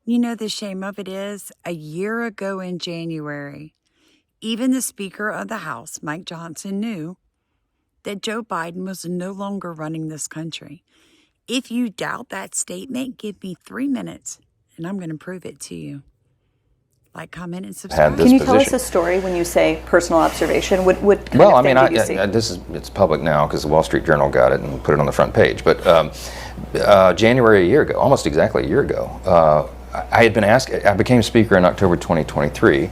You know, the shame of it is, a year ago in January, even the Speaker of the House, Mike Johnson, knew that Joe Biden was no longer running this country. If you doubt that statement, give me 3 minutes and I'm going to prove it to you. Like, comment, and subscribe. Can you tell us a story when you say personal observation? What kind well, of thing I did you see? it's public now because the Wall Street Journal got it and put it on the front page. But January a year ago, almost exactly a year ago, I had been asked. I became Speaker in October 2023,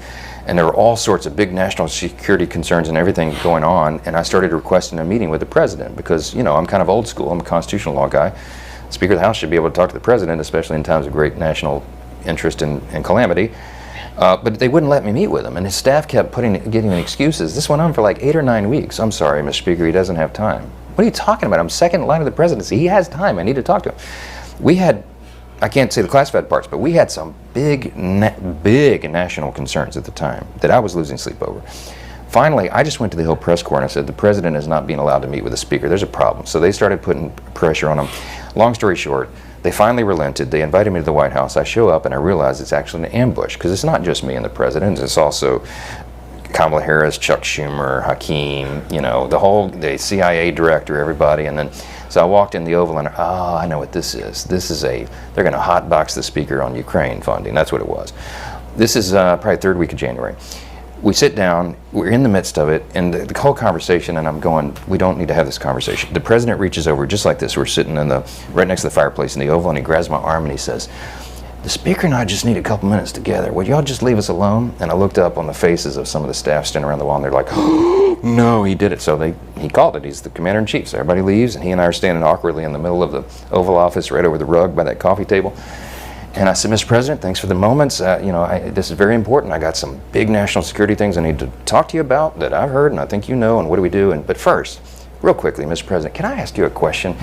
and there were all sorts of big national security concerns and everything going on. And I started requesting a meeting with the president because, you know, I'm kind of old school. I'm a constitutional law guy. The Speaker of the House should be able to talk to the president, especially in times of great national interest and calamity. But they wouldn't let me meet with him, and his staff kept giving me excuses. This went on for like 8 or 9 weeks. I'm sorry, Mr. Speaker, he doesn't have time. What are you talking about? I'm second in line of the presidency. He has time. I need to talk to him. We had, I can't say the classified parts, but we had some big national concerns at the time that I was losing sleep over. Finally, I just went to the Hill press corps and I said, the president is not being allowed to meet with the Speaker. There's a problem. So they started putting pressure on him. Long story short, they finally relented. They invited me to the White House. I show up and I realize it's actually an ambush because it's not just me and the president. It's also Kamala Harris, Chuck Schumer, Hakeem, you know, the CIA director, everybody. And then, so I walked in the Oval and, I know what this is. They're going to hotbox the Speaker on Ukraine funding. That's what it was. This is probably third week of January. We sit down, we're in the midst of it, and the whole conversation, and I'm going, we don't need to have this conversation. The president reaches over just like this. We're sitting right next to the fireplace in the Oval, and he grabs my arm and he says, the Speaker and I just need a couple minutes together. Would y'all just leave us alone? And I looked up on the faces of some of the staff standing around the wall, and they're like, oh, no, he did it. So he called it. He's the commander-in-chief. So everybody leaves, and he and I are standing awkwardly in the middle of the Oval Office right over the rug by that coffee table. And I said, Mr. President, thanks for the moments. This is very important. I got some big national security things I need to talk to you about that I've heard and I think you know, and what do we do? But first, real quickly, Mr. President, can I ask you a question?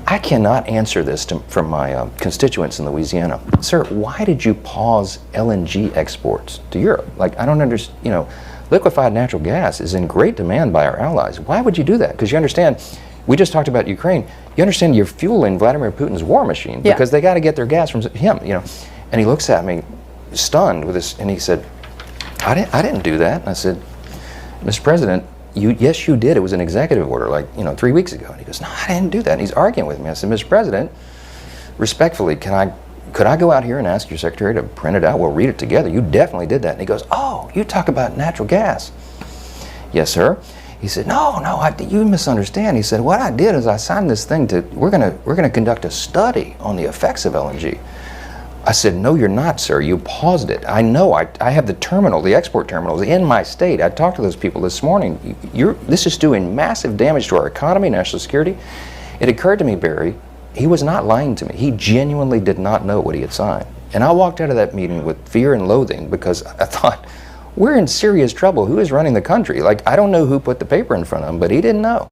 I cannot answer this from my constituents in Louisiana. Sir, why did you pause LNG exports to Europe? Like, I don't understand, liquefied natural gas is in great demand by our allies. Why would you do that? Because you understand, we just talked about Ukraine. You understand you're fueling Vladimir Putin's war machine because they got to get their gas from him, And he looks at me, stunned with this, and he said, I didn't do that. And I said, Mr. President, yes, you did. It was an executive order, 3 weeks ago. And he goes, no, I didn't do that. And he's arguing with me. I said, Mr. President, respectfully, could I go out here and ask your secretary to print it out? We'll read it together. You definitely did that. And he goes, oh, you talk about natural gas. Yes, sir. He said, no, you misunderstand. He said, what I did is I signed this thing we're gonna conduct a study on the effects of LNG. I said, no, you're not, sir. You paused it. I know. I have the export terminals in my state. I talked to those people this morning. This is doing massive damage to our economy, national security. It occurred to me, Barry, he was not lying to me. He genuinely did not know what he had signed. And I walked out of that meeting with fear and loathing because I thought, we're in serious trouble. Who is running the country? I don't know who put the paper in front of him, but he didn't know.